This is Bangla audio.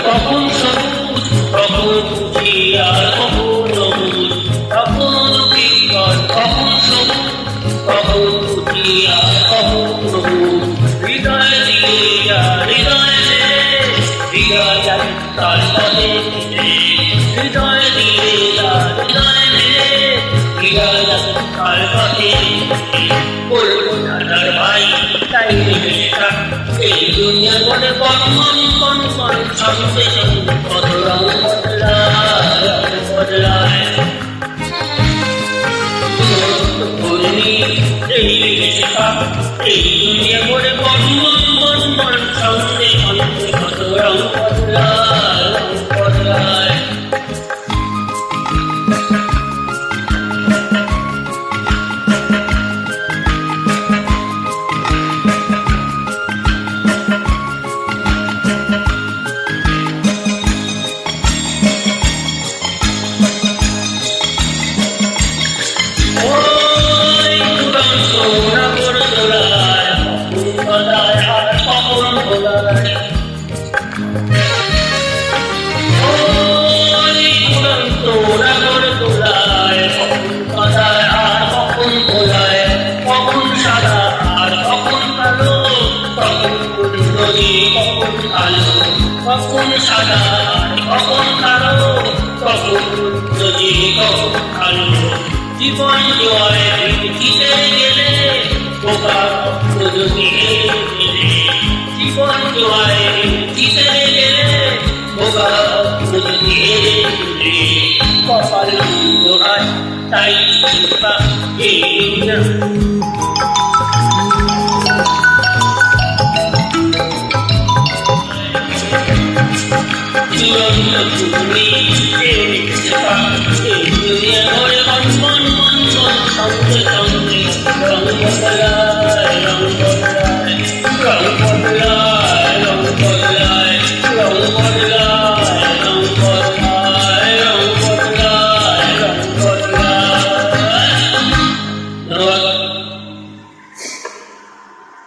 কখন সবুজ কখন আর কখন সবুজ, কখন বিকট কখন সবুজ কখন আর কখন সবুজ। হৃদয় দিয়ে হৃদয় হৃদয় তার পথে হৃদয় দিয়ে হৃদয় হৃদয় তার পথে বলবো দাদার ভাই তাই এই দুনিয়া বলে কনমন কনমন সঙ্গে সঙ্গে কত রং বদলায় বদলায়। এই দুনিয়া বলে কনমন কনমন সঙ্গে সঙ্গে কত রং বদলায় বদলায়। কখন সাদা কখন কালো কখন যদি কখন আলো। জীবন জয় জিতে গেলে বোকা যদি গেলে, জীবন জয় জিতে গেলে বোকা যদি গেলে। কপাল জোড়ায় তাই এই না দুনিয়া ভরে মন মন মন মন সঙ্গে সঙ্গে রং বদলায়।